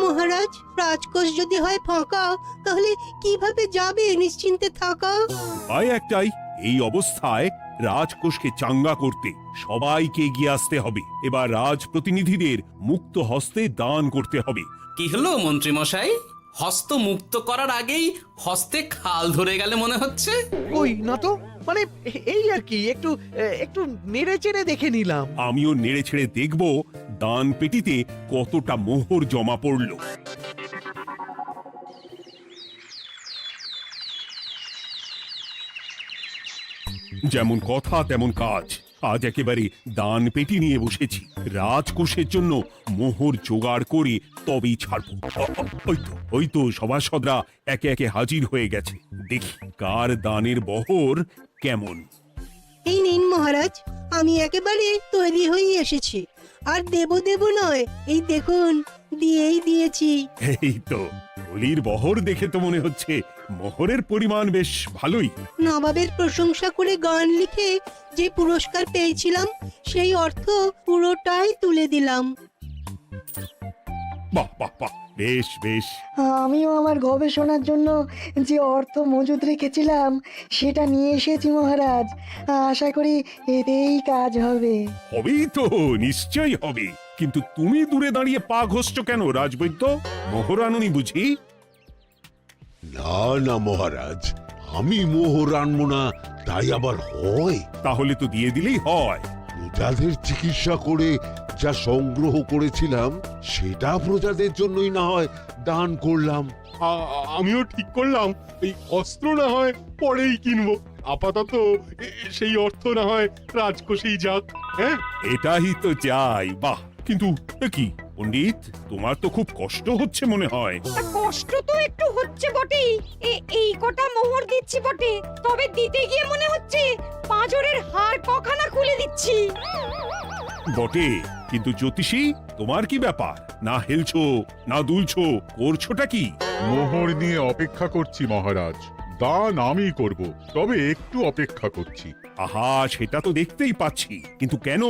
মহারাজ, রাজকোষ যদি হয় ফাঁকা, তাহলে কিভাবে যাবে নিশ্চিন্তে থাকা? উপায় একটাই, এই অবস্থায় রাজকোষকে চাঙ্গা করতে সবাইকে এগিয়ে আসতে হবে। এবার রাজপ্রতিনিধিদের মুক্ত হস্তে দান করতে হবে। কি হলো মন্ত্রী মশাই, হস্ত মুক্ত করার আগেই হস্তে খাল ধরে গেলে মনে হচ্ছে। কই না তো, মানে এই আর কি, একটু একটু নেড়ে চেড়ে দেখে নিলাম। আমিও নেড়ে ছেড়ে দেখব দান পেটিতে কতটা মোহর জমা পড়ল। যেমন কথা তেমন কাজ, আজ একেবারে দান পেটি নিয়ে বসেছি। রাজকোষের জন্য মোহর জোগাড় করে তবেই ছাড়বো। ওই তো সভাসদরা একে একে হাজির হয়ে গেছে। দেখি কার দানের বহর কেমন। এই নিন মহারাজ, আমি একেবারে তৈরি হয়ে এসেছি। আর দেব নয়, এই দেখুন দিয়েই দিয়েছি। এই তো থলির বহর দেখে তো মনে হচ্ছে মোহরের পরিমাণ বেশ ভালোই। নবাবের প্রশংসা করে গান লিখে যে পুরস্কার পেয়েছিলাম, সেই অর্থ পুরোটাই তুলে দিলাম। বাহ বাহ বাহ, বেশ বেশ। আমিও আমার গবেষণার জন্য যে অর্থ মজুদ রেখেছিলাম সেটা নিয়ে এসেছি মহারাজ। আশা করি এতেই কাজ হবে। হবেই তো, নিশ্চয়ই হবে। কিন্তু তুমি দূরে দাঁড়িয়ে পা ঘষছো কেন রাজবৈদ্য? মোহর আনুনি বুঝি? না না মহারাজ, আমি মোহর আনবো না তাই আবার হয়? তাহলে তো দিয়ে দিলেই হয়। প্রজাদের চিকিৎসা করে যা সংগ্রহ করেছিলাম সেটা প্রজাদের জন্যই না হয় দান করলাম। আমিও ঠিক করলাম, এই অস্ত্র না হয় পরেই কিনবো। আপাতত সেই অর্থ না হয় রাজকোষেই যাক। হ্যাঁ, এটাই তো চাই। বাহ, কিন্তু কি পণ্ডিত, তোমার তো খুব কষ্ট হচ্ছে মনে হয়। কষ্ট তো একটু হচ্ছে বটেই। এই কটা মোহর দিচ্ছি বটে, তবে দিতে গিয়ে মনে হচ্ছে পাঁজরের হাড় কখানা খুলে দিচ্ছি। বটে, কিন্তু জ্যোতিষী তোমার কি ব্যাপার? না হেলছো না দুলছো, করছোটা কি? মোহর নিয়ে অপেক্ষা করছি মহারাজ। দান আমি করব, তবে একটু অপেক্ষা করছি। আহা, সেটা তো দেখতেই পাচ্ছি, কিন্তু কেন?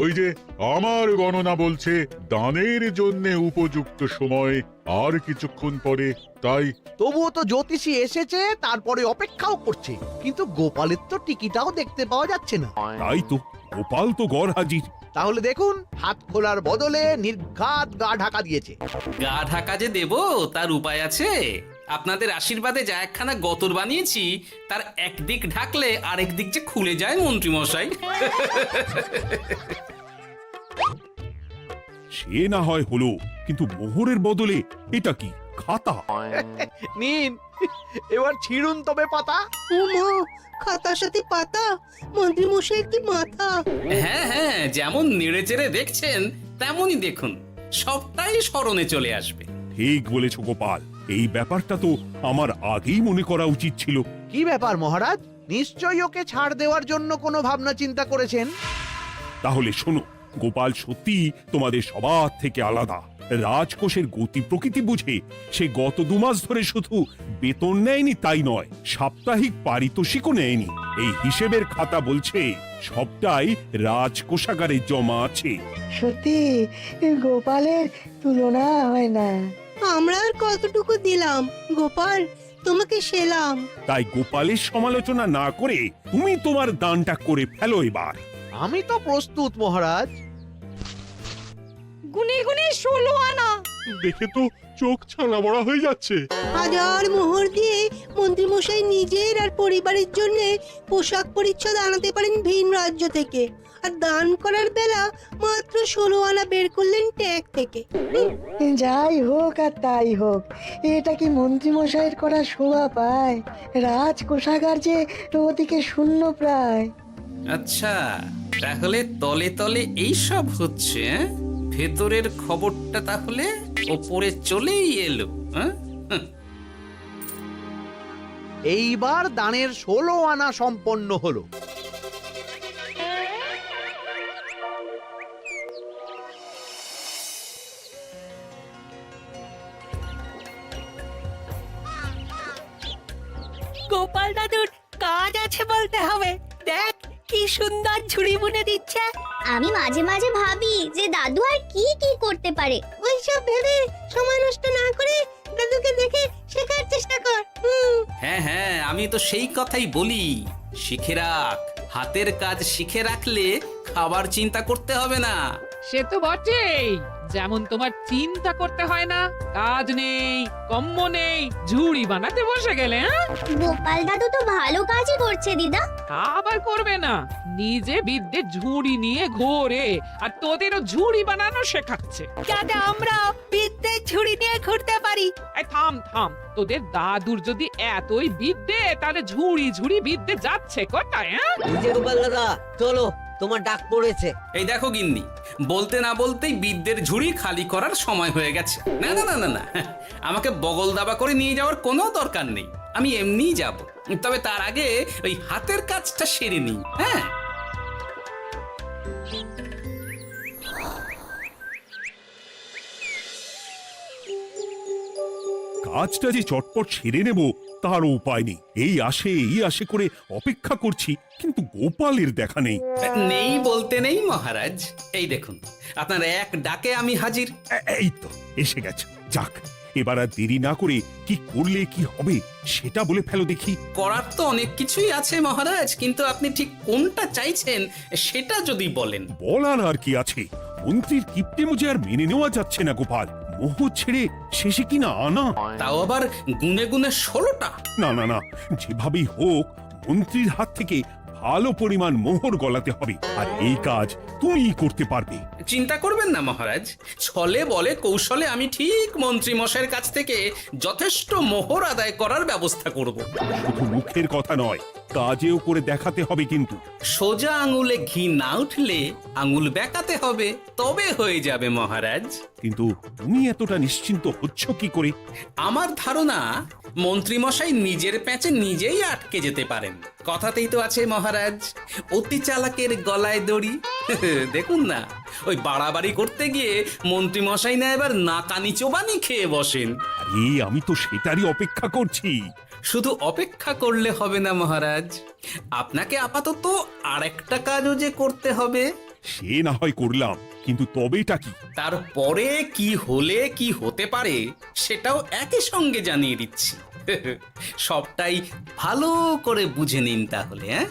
ওই যে আমার গণনা বলছে দানের জন্য উপযুক্ত সময় আর কিছুক্ষণ পরে, তাই। তবুও তো জ্যোতিষী এসেছে, তারপরে অপেক্ষাও করছে, কিন্তু গোপালের তো টিকিটাও দেখতে পাওয়া যাচ্ছে না। তাই তো, গোপাল তো গড় হাজির। তাহলে দেখুন, হাত খোলার বদলে নির্ঘাত গা ঢাকা দিয়েছে। গা ঢাকা যে দেব তার উপায় আছে। আপনাদের আশীর্বাদে যা একখানা গতর বানিয়েছি, তার একদিক ঢাকলে আরেক দিক যে খুলে যায় মন্ত্রী মশাই। সে না হয় হলো, কিন্তু মোহরের বদলে এটা কি? খাতা? নিন, এবার ছিড়ুন তবে পাতা। উমা, খাতার সাথে পাতা! মন্ত্রী মশাই কি মাথা! হ্যাঁ হ্যাঁ, যেমন নেড়ে চেড়ে দেখছেন তেমনই দেখুন, সবটাই স্মরণে চলে আসবে। ঠিক বলেছ গোপাল, এই ব্যাপারটা তো আমার আগেই মনে করা উচিত ছিল। কি ব্যাপার মহারাজ, নিশ্চয়ই ওকে ছাড় দেওয়ার জন্য কোনো ভাবনা চিন্তা করেছেন। তাহলে শোনো, গোপাল সত্যি তোমাদের সবার থেকে আলাদা। রাজকোষের গতি প্রকৃতি বুঝে সে গত 2 মাস ধরে শুধু বেতন নেয়নি তাই নয়, সাপ্তাহিক পারিতোষিকও নেয়নি। এই হিসেবের খাতা বলছে সবটাই রাজকোষাগারে জমা আছে। সত্যি গোপালের তুলনা হয় না। আমরা আর কতটুকু দিলাম গোপাল, তোমাকে সেলাম। তাই গোপালের সমালোচনা না করে তুমি তোমার দানটা করে ফেলো এবার। আমি তো প্রস্তুত মহারাজ। গুনে গুনে 16 আনা। দেখে তো চোখ ছানা বড়া হয়ে যাচ্ছে। হাজার মোহর দিয়ে মন্ত্রী মশাই নিজের আর পরিবারের জন্য পোশাক পরিচ্ছদ আনাতে পারেন ভিন রাজ্য থেকে, আর দান করার বেলা মাত্র 16 আনা বের করলেন ট্যাগ থেকে। যাই হোক আর তাই হোক, এটা কি মন্ত্রী মশাইয়ের করা শোভা পায়? রাজকোষাগার যে ওদিকে শূন্য প্রায়। আচ্ছা, তাহলে তলে তলে এই সব হচ্ছে। ভেতরের খবরটা তাহলে ওপরে চলেই এলো। এইবার দানের 16 আনা সম্পন্ন হলো। গোপাল দাদুর কাজ আছে বলতে হবে। দেখ কি সুন্দর ঝুড়ি বুনে দিচ্ছে। আমি মাঝে মাঝে ভাবি যে দাদু আর কি কি করতে পারে। ওইসব ভেবে সময় নষ্ট আমি তো সেই কথাই বলি, শিখে রাখ। হাতের কাজ শিখে রাখলে খাবার চিন্তা করতে হবে না। সে তো বটেই, যেমন তোমার চিন্তা করতে হয় না, কাজ নেই, কম্ম নেই, ঝুড়ি বানাতে বসে গেলে। হ্যাঁ, গোপাল দাদু তো ভালো কাজই করছে দিদা। তা আবার করবে না, নিজে বিদ্যে ঝুড়ি নিয়ে ঘোরে আর তোদেরও ঝুড়ি বানানো শেখাচ্ছে। যাতে আমরা বিদ্যের ঝুড়ি নিয়ে ঘুরতে পারি। এই থাম থাম, তোদের দাদুর যদি এতই বিদ্যে, তাহলে ঝুড়ি ঝুড়ি বিদ্যে যাচ্ছে কোথায়? হ্যাঁ, গোপাল দাদা চলো, তোমার ডাক পড়েছে। এই দেখো গিন্নি, বলতে না বলতেই বিদ্যের ঝুড়ি খালি করার সময় হয়ে গেছে। না না না না না, আমাকে বগল দাবা করে নিয়ে যাওয়ার কোনো দরকার নেই, আমি এমনিই যাব। তবে তার আগে ওই হাতের কাজটা সেরে নিই। হ্যাঁ, কাজটা যে চটপট সেরে নেব তারও উপায় নেই। এই আসে করে অপেক্ষা করছি, কিন্তু গোপালের দেখা নেই। নেই বলতে নেই মহারাজ, এই দেখুন আপনার এক ডাকে আমি হাজির। এই তো এসে গেছে। যাক, এবার আর দেরি না করে কি করলে কি হবে সেটা বলে ফেলো দেখি। করার তো অনেক কিছুই আছে মহারাজ, কিন্তু আপনি ঠিক কোনটা চাইছেন সেটা যদি বলেন। বলার আর কি আছে, মন্ত্রীর কিপ্টে মুজে আর মেনে নেওয়া যাচ্ছে না গোপাল। মোহ ছেড়ে শেষে কিনা আনা, তাও আবার গুনে গুনে 16টা। না না না, যেভাবেই হোক মন্ত্রীর হাত থেকে ভালো পরিমাণ মোহর গলাতে হবে, আর এই কাজ তুমিই করতে পারবে। চিন্তা করবেন না মহারাজ, ছলে বলে কৌশলে আমি ঠিক মন্ত্রী মশাইয়ের কাছ থেকে যথেষ্ট মোহর আদায় করার ব্যবস্থা করব। শুধু মুখের কথা নয়, কাজেও করে দেখাতে হবে কিন্তু। সোজা আঙুলে ঘি না উঠলে আঙুল বেঁকাতে হবে, তবে হয়ে যাবে মহারাজ। কিন্তু তুমি এতটা নিশ্চিন্ত হচ্ছ কি করে? আমার ধারণা মন্ত্রী মশাই নিজের প্যাঁচে নিজেই আটকে যেতে পারেন। কথাতেই তো আছে মহারাজ, অতি চালাকের গলায় দড়ি। দেখুন না, ওই বাড়াবাড়ি করতে গিয়ে মন্ত্রী মশাই না এবার নাকানি চোবানি খেয়ে বসেন। আরে আমি তো সেটারই অপেক্ষা করছি। শুধু অপেক্ষা করলে হবে না মহারাজ, আপনাকে আপাতত আরেকটা কাজও যে করতে হবে। সে না হয় করলাম, কিন্তু তবেটা কি? তারপরে কি হলে কি হতে পারে সেটাও একই সঙ্গে জানিয়ে দিচ্ছি। সবটাই ভালো করে বুঝে নিন তাহলে। হ্যাঁ,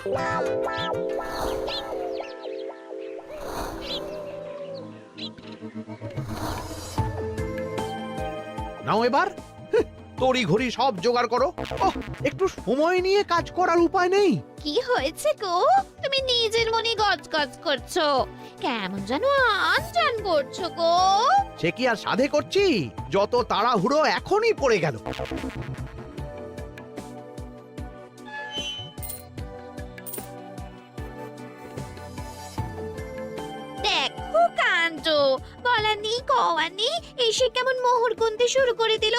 নাও এবার তড়ি ঘড়ি সব জোগাড় করো। ওহ, একটু সময় নিয়ে কাজ করার উপায় নেই? কি হয়েছে গো, তুমি নিজের মনে গজগজ করছো, কেমন যেন আনজান করছো গো। সে কি আর সাধে করছি, যত তাড়াহুড়ো এখনই পড়ে গেল। দেখো কাণ্ড, বলা নেই কওয়া নেই, এসে কেমন মোহর গুনতে শুরু করে দিল।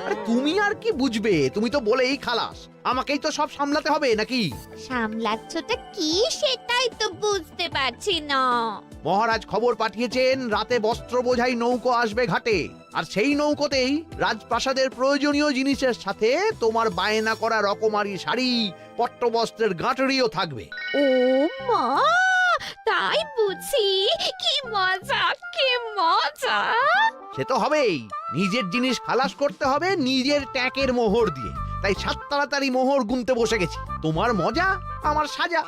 আরে তুমি আর কি বুঝবে, তুমি তো বলেই খালাস, আমাকেই তো সব সামলাতে হবে নাকি? সামলাচ্ছটা কি সেটাই তো বুঝতে পারছি না। মহারাজ খবর পাঠিয়েছেন রাতে বস্ত্র বোঝাই নৌকো আসবে ঘাটে, আর সেই নৌকোতেই রাজপ্রাসাদের প্রয়োজনীয় জিনিসের সাথে তোমার বায়না করা রকমারি শাড়ি, পট্টবস্ত্রের গাঁটরিও থাকবে। ও মা, তাই বুঝি, কি মজা কি মজা। সে তো হবেই, নিজের জিনিস খালাস করতে হবে নিজের ট্যাকের মোহর দিয়ে, তাই সাত তাড়াতাড়ি মোহর গুনতে বসে গেছি। তোমার মজা আমার সাজা।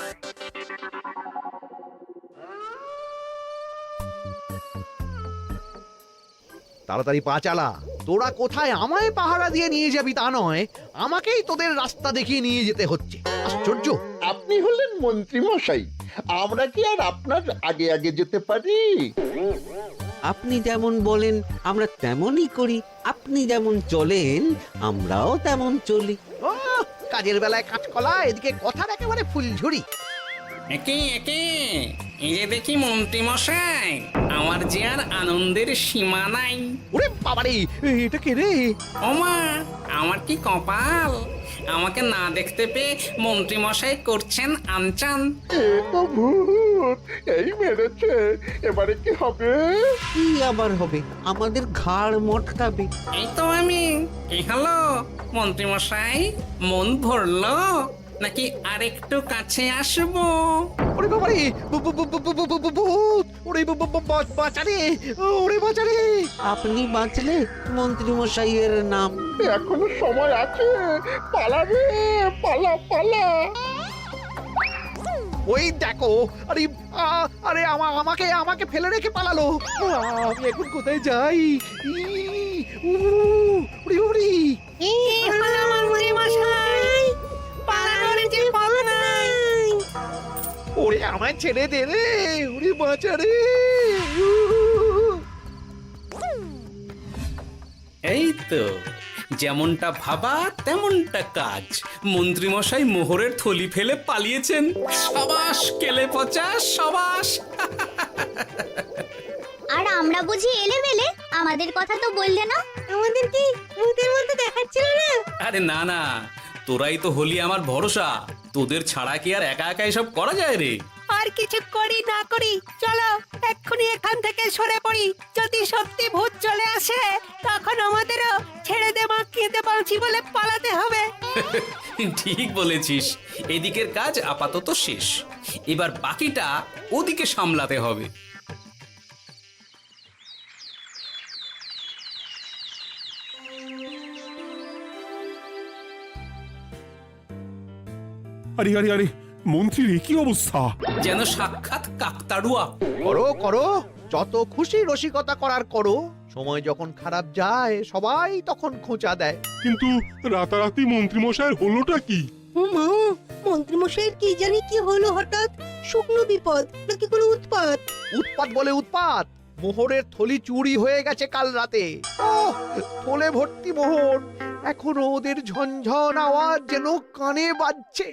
তাড়াতাড়ি পা চালা, তোরা কোথায় আমায় পাহারা দিয়ে নিয়ে যাবি তা নয়, আমাকেই তোদের রাস্তা দেখিয়ে নিয়ে যেতে হচ্ছে। আশ্চর্য! আপনি হলেন মন্ত্রী মশাই, আমরা কি আর আপনার আগে আগে যেতে পারি? আপনি যেমন বলেন আমরা তেমনই করি, আপনি যেমন চলেন আমরাও তেমন চলি। ও, কাজের বেলায় কাঁচকলা, এদিকে কথার একেবারে ফুলঝুরি। একে একে এই যে দেখি মন্ত্রী মশাই, আমার যে আর আনন্দের সীমা নাই। ওরে বাবারে, এটা কে রে? ওমা, আমার কি কপাল, আমাকে না দেখতে পেয়ে মন্ত্রী মশাই করছেন আনচান। এ তো ভূত, এই মেরেছে, এবারে কি হবে? কি আবার হবে, আমাদের ঘাড় মটকাবে। এই তো আমি। কি হলো মন্ত্রী মশাই, মন ভরলো নাকি আরেকটু কাছে আসবো? ওরে বাবারে ভূত ওরে বাঁচারে ওরে বাঁচারে আপনি বাঁচলে মন্ত্রী মশাইয়ের নাম। এখনো সময় আছে, পালাবে, পালা পালা। ওই দেখো, আরে আরে আমাকে আমাকে ফেলে রেখে পালালো। আমি এখন কোথায় যাই? উড়ি উড়ি ওরে আমায় ছেড়ে দে রে, উড়ি বাঁচা রে। এই তো যেমনটা ভাবা তেমনটা কাজ। মন্ত্রীমশাই মোহরের থলি ফেলে পালিয়েছেন। সবাস কেলে পচা, সবাস। আর আমরা বুঝি এলেবেলে, আমাদের কথা তো বললে না। আমাদের কি ভূতের মতো দেখাচ্ছিল না? আরে না না, তোরাই তো হলি আমার ভরসা। তোদের ছাড়া কি আর একা একা এসব করা যায় রে? আর কিছু করি না করি, চলো এক্ষুনি এখান থেকে সরে পড়ি। যদি সত্যি ভূত চলে আসে তখন আমাদেরও ছেড়ে দে মাখিয়ে বাঁচি বলে পালাতে হবে। ঠিক বলেছিস। এদিকের কাজ আপাতত শেষ, এবার বাকিটা ওদিকে সামলাতে হবে। আরে আরে আরে মন্ত্রীর এ কি অবস্থা? যেন সাক্ষাৎ কাকতাড়ুয়া। করো করো, যত খুশি রসিকতা করার করো। সময় যখন খারাপ যায় সবাই তখন খোঁচা দেয়। কিন্তু রাতারাতি মন্ত্রীমশাইয়ের হলোটা কি? মা, মন্ত্রীমশাইয়ের কি জানি কি হলো হঠাৎ? শুকনো বিপদ নাকি কোনো উৎপাত? উৎপাত বলে উৎপাত। মোহরের থলি চুরি হয়ে গেছে কাল রাতে। ওহ, থলে ভর্তি মোহর। এখনো ওদের ঝনঝন আওয়াজ যেন কানে বাজছে।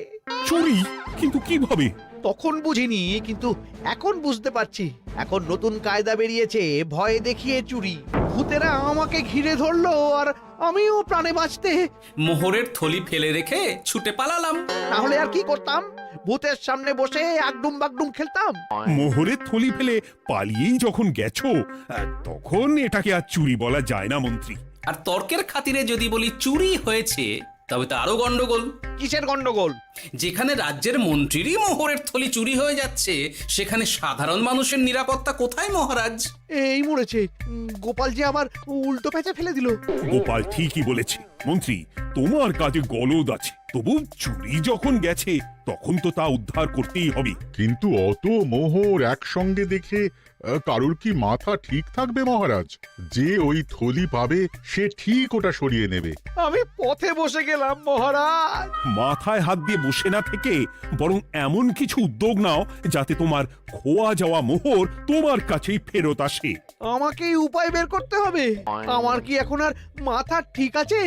চুরি? কিন্তু কিভাবে? তখন বুঝিনি, কিন্তু এখন বুঝতে পারছি। এখন নতুন কায়দা বেরিয়েছে, ভয় দেখিয়ে চুরি। ভূতেরা আমাকে ঘিরে ধরলো আর আমিও প্রাণে বাঁচতে মোহরের থলি ফেলে রেখে ছুটে পালালাম। তাহলে আর কি করতাম? ভূতের সামনে বসে আগডুম বাগডুম খেলতাম। মোহরের থলি ফেলে পালিয়েই যখন গেছো, তখন এটাকে আর চুরি বলা যায় না মন্ত্রী। আর তর্কের খাতিরে যদি বলি চুরি হয়েছে, তবে তো আরো গন্ডগোল। কিসের গন্ডগোল? যেখানে রাজ্যের মন্ত্রীরই মোহরের থলি চুরি হয়ে যাচ্ছে, সেখানে সাধারণ মানুষের নিরাপত্তা কোথায় মহারাজ? এই মরেছে, গোপাল যে আবার উল্টো প্যাঁচে ফেলে দিল। গোপাল ঠিকই বলেছে মন্ত্রী, তোমার কাজে গলদ আছে। তবু চুরি যখন গেছে তখন তো তা উদ্ধার করতেই হবে। কিন্তু অত মোহর একসঙ্গে দেখে কারোর কি মাথা ঠিক থাকবে মহারাজ? যে ওই থলি পাবে সে ঠিক ওটা সরিয়ে নেবে। আমি পথে বসে গেলাম মহারাজ। মাথায় হাত দিয়ে বসে না থেকে বরং এমন কিছু উদ্যোগ নাও যাতে তোমার খোয়া যাওয়া মোহর তোমার কাছেই ফেরত আসে। আমাকেই উপায় বের করতে হবে। আমার কি এখন আর মাথা ঠিক আছে?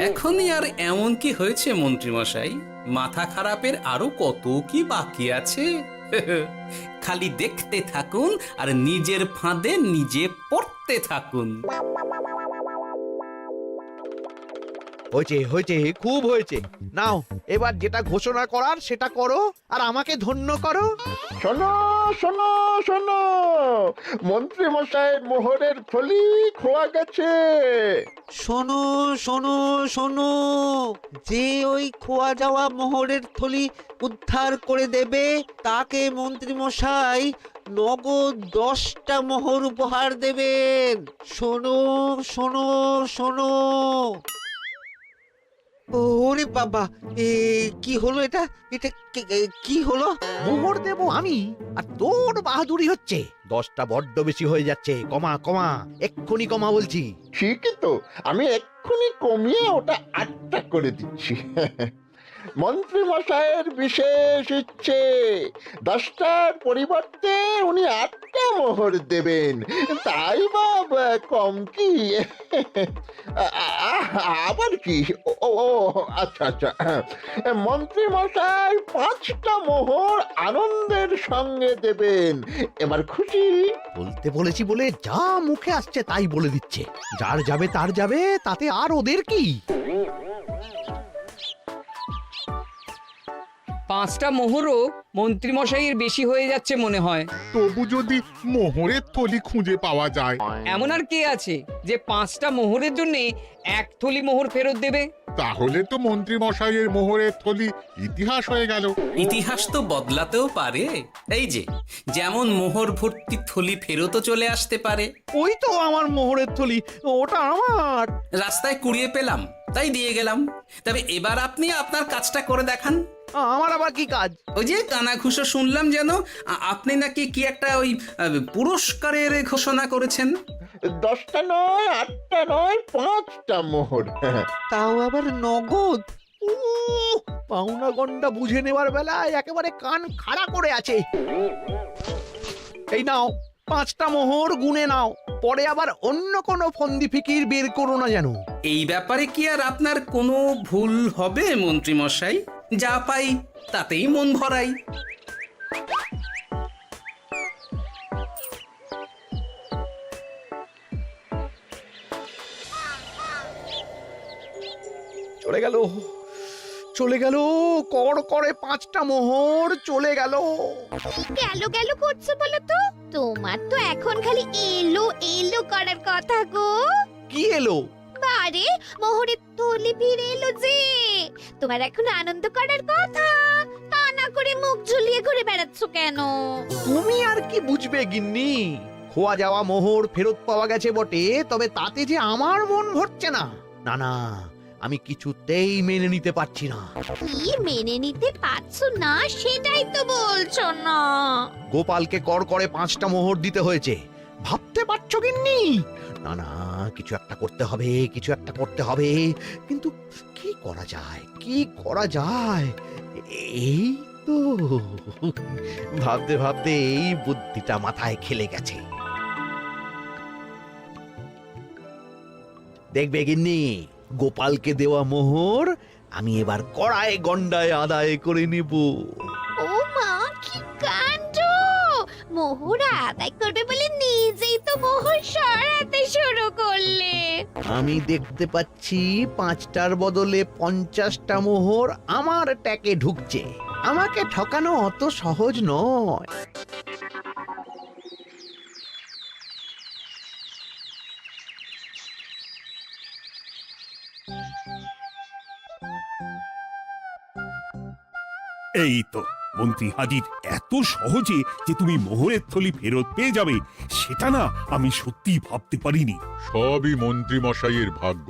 এখনই আর এমন কি হয়েছে মন্ত্রীমশাই? মাথা খারাপের আরো কত কি বাকি আছে। খালি দেখতে থাকুন আর নিজের ফাঁদে নিজে পড়তে থাকুন। হয়েছে হয়েছে, খুব হয়েছে। নাও এবার যেটা ঘোষণা করার সেটা করো আর আমাকে ধন্য করো। শোনো শোনো শোনো, মন্ত্রী মশাইয়ের মোহরের থলি খোয়া গেছে। শোনো শোনো শোনো, যে ওই খোয়া যাওয়া মোহরের থলি উদ্ধার করে দেবে তাকে মন্ত্রী মশাই নগদ 10টা মোহর উপহার দেবেন। শোনো শোনো শোনো। ওরে বাবা, কি হলো এটা? এটা কি হলো? মোহর দেবো আমি, আর তোর বাহাদুরি হচ্ছে। 10টা বড্ড বেশি হয়ে যাচ্ছে। কমা কমা, এক্ষুনি কমা বলছি। ঠিকই তো, আমি এক্ষুনি কমিয়ে ওটা 8টা করে দিচ্ছি। মন্ত্রী মশাইয়ের বিশেষ ইচ্ছে, 10টার পরিবর্তে উনি 8টা মোহর দেবেন। তাই বা কম কি? আবার কি? ও আচ্ছা আচ্ছা, মন্ত্রী মশাই 5টা মোহর আনন্দের সঙ্গে দেবেন। এবার খুশি? বলতে বলেছি বলে যা মুখে আসছে তাই বলে দিচ্ছে। যার যাবে তার যাবে, তাতে আর ওদের কি? 5টা মোহরও মন্ত্রীমশাইয়ের বেশি হয়ে যাচ্ছে মনে হয়। তবু যদি মোহরের থলি খুঁজে পাওয়া যায়। এমন আর কে আছে যে 5টা মোহরের জন্য 1 থলি মোহর ফেরত দেবে? তাহলে তো মন্ত্রী মশাইয়ের মোহরের থলি ইতিহাস হয়ে গেল। ইতিহাস তো বদলাতেও পারে। এই যে যেমন মোহর ভর্তি থলি ফেরতও চলে আসতে পারে। ওই তো আমার মোহরের থলি, ওটা আমার। রাস্তায় কুড়িয়ে পেলাম তাই দিয়ে গেলাম। তবে এবার আপনি আপনার কাজটা করে দেখান। আমার আবার কি কাজ? ওই যে কানাঘুষো শুনলাম যেন আপনি নাকি কি একটা ওই পুরস্কারের ঘোষণা করেছেন। 10টা নয়, 8টা নয়, 5টা মোহর। তাও আবার নগদ। পাওনা গন্ডা বুঝে নেবার বেলায় একেবারে কান খাড়া করে আছে। এই নাও 5টা মোহর, গুনে নাও, পরে আবার অন্য কোনো ফন্দি ফিকির বের করো না যেন। এই ব্যাপারে কি আর আপনার কোনো ভুল হবে মন্ত্রী মশাই? যা পাই তাতেই মন ভরাই। চলে গেল, চলে গেল, কর করে 5টা মোহর চলে গেল। গেল গেল করছো বলো তো? তোমার তো এখন খালি এলো এলো করার কথা গো। কি এলো? বারে মোহরের থলি ফিরে এলো যে। তোমার এখন আনন্দ করার কথা, তা না করে মুখ ঝুলিয়ে ঘুরে বেড়াচ্ছ কেন? তুমি আর কি বুঝবে গিন্নি? খোয়া যাওয়া মোহর ফেরত পাওয়া গেছে বটে, তবে তাতে যে আমার মন ভরছে না। না না, আমি কিছুতেই মেনে নিতে পারছি না। কি মেনে নিতে পারছো না সেটাই তো বলছো না। গোপালকে কর করে 5টা মোহর দিতে হয়েছে, ভাবতে পারছো গিন্নি? না না, কিছু একটা করতে হবে, কিছু একটা করতে হবে। কিন্তু কি করা যায়, কি করা যায়? এই তো ভাবতে ভাবতে এই বুদ্ধিটা মাথায় খেলে গেছে। দেখবে গিন্নি, গোপালকে দেওয়া মোহর আমি এবার কড়ায় গন্ডায় আদায় করে নিব। ও মা, কি কাণ্ড! মোহর আদায় করবে বলে নিজেই তো মোহর সরাতে শুরু করলে। আমি দেখতে পাচ্ছি 5টার বদলে 50টা মোহর আমার ট্যাকে ঢুকছে। আমাকে ঠকানো অত সহজ নয়। এই তো মন্ত্রী হাজির। এত সহজে যে তুমি মোহরের থলি ফেরত পেয়ে যাবে সেটা না আমি সত্যি ভাবতে পারিনি। সবই মন্ত্রী মশাইয়ের ভাগ্য।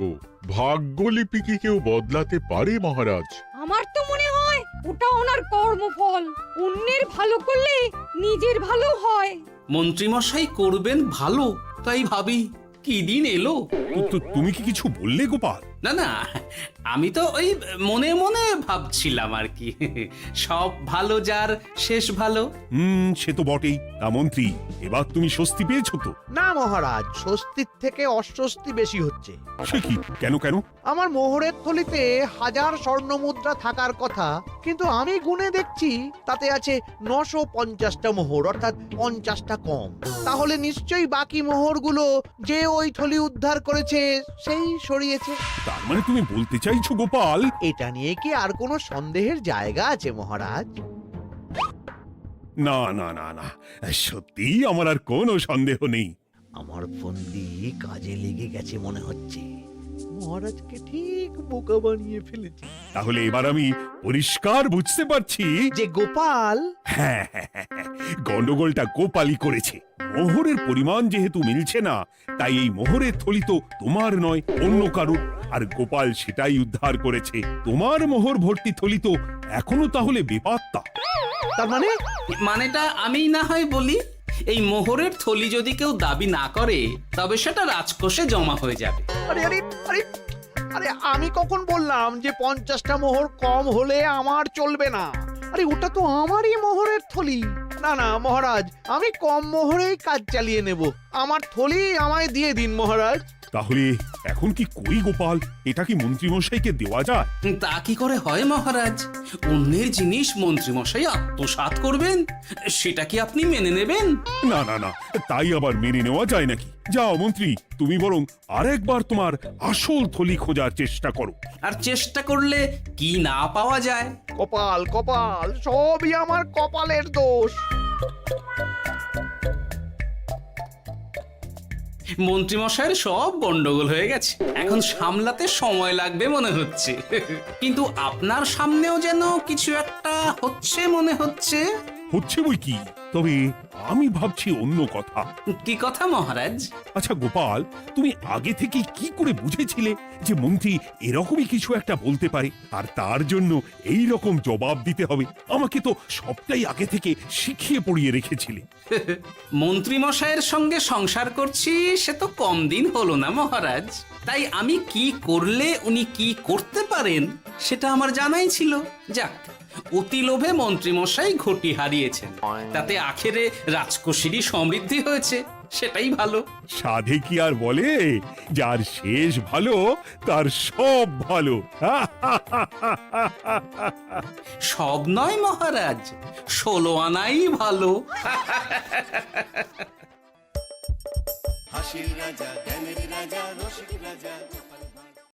ভাগ্যলিপি কি কেউ বদলাতে পারে মহারাজ? আমার তো মনে হয় ওটা ওনার কর্মফল। অন্যের ভালো করলে নিজের ভালো হয়। মন্ত্রী মশাই করবেন ভালো, তাই ভাবি কি দিন এলো। তো তুমি কি কিছু বললে গোপাল? না না, আমি তো ওই মনে মনে ভাবছিলাম আর কি। সব ভালো যার শেষ ভালো। সে তো বটেই। তা মন্ত্রী, এবার তুমি স্বস্তি পেয়েছো তো? না মহারাজ, স্বস্তির থেকে অস্বস্তি বেশি হচ্ছে। সে কি? কেন কেন? আমার মোহরের থলিতে 1000 স্বর্ণ মুদ্রা থাকার কথা, কিন্তু আমি গুনে দেখছি তাতে আছে 950টা মোহর, অর্থাৎ 50টা কম। তাহলে নিশ্চয়ই বাকি মোহরগুলো যে ওই থলি উদ্ধার করেছে সেই সরিয়েছে। তার মানে তুমি বলতে চাইছো গোপাল? এটা নিয়ে কি আর কোনো সন্দেহের জায়গা আছে মহারাজ? না না না না, সত্যি আমার আর কোনো সন্দেহ নেই। আমার ফন্দি কাজে লেগে গেছে মনে হচ্ছে। মহারাজকে ঠিক বোকা বানিয়ে ফেলেছি। তাহলে এবার আমি পরিষ্কার বুঝতে পারছি যে গোপাল, হ্যাঁ, গন্ডগোলটা গোপালই করেছে। মোহরের পরিমাণ যেহেতু মিলছে না, তাই এই মোহরের থলি তো তোমার নয়, অন্য কারুর। আর গোপাল সেটাই উদ্ধার করেছে। তোমার মোহর ভর্তি থলি তো এখনো তাহলে বেপাত্তা। তার মানে? মানেটা আমি না হয় বলি, এই মোহরের থলি যদি কেউ দাবি না করে তবে সেটা রাজকোষে জমা হয়ে যাবে। আরে আরে আরে আরে, আমি কখন বললাম যে 50টা মোহর কম হলে আমার চলবে না? আরে ওটা তো আমারই মোহরের থলি। না না মহারাজ, আমি কম মোহরেই কাজ চালিয়ে নেব। আমার থলি আমায় দিয়ে দিন মহারাজ। তাহলে এখন কি করি গোপাল? এটা কি মন্ত্রীমশাইকে দেওয়া যায়? তা কি করে হয় মহারাজ? অন্যের জিনিস মন্ত্রীমশাই আত্মসাৎ করবেন, সেটা কি আপনি মেনে নেবেন? না না না, তাই আবার মেনে নেওয়া যায় নাকি? যাও মন্ত্রী, তুমি বরং আরেকবার তোমার আসল থলি খোঁজার চেষ্টা করো। আর চেষ্টা করলে কি না পাওয়া যায়? কপাল কপাল, সবই আমার কপালের দোষ। মন্ত্রীমশাইয়ের সব গন্ডগোল হয়ে গেছে, এখন সামলাতে সময় লাগবে মনে হচ্ছে। কিন্তু আপনার সামনেও যেন কিছু একটা হচ্ছে মনে হচ্ছে। হচ্ছে বই কি, তবে আমি ভাবছি অন্য কথা। কি কথা মহারাজ? আচ্ছা গোপাল, তুমি আগে থেকে কি করে বুঝেছিলে যে মন্ত্রী এরকমই কিছু একটা বলতে পারে, আর তার জন্য এই রকম জবাব দিতে হবে? আমাকে তো সবটাই আগে থেকে শিখিয়ে পড়িয়ে রেখেছিলে। মন্ত্রী মশাইয়ের সঙ্গে সংসার করছি সে তো কম দিন হলো না মহারাজ, তাই আমি কি করলে উনি কি করতে পারেন সেটা আমার জানাই ছিল। যাক, অতি লোভে মন্ত্রী মশাই ঘটি হারিয়েছেন, তাতে আখেরে রাজকোষেরই সমৃদ্ধি হয়েছে, সেটাই ভালো। সাধে কি আর বলে, যার শেষ ভালো তার সব ভালো। সব নয় মহারাজ, 16 আনাই ভালো। হাসির রাজা, জ্ঞানের রাজা, রসিক রাজা।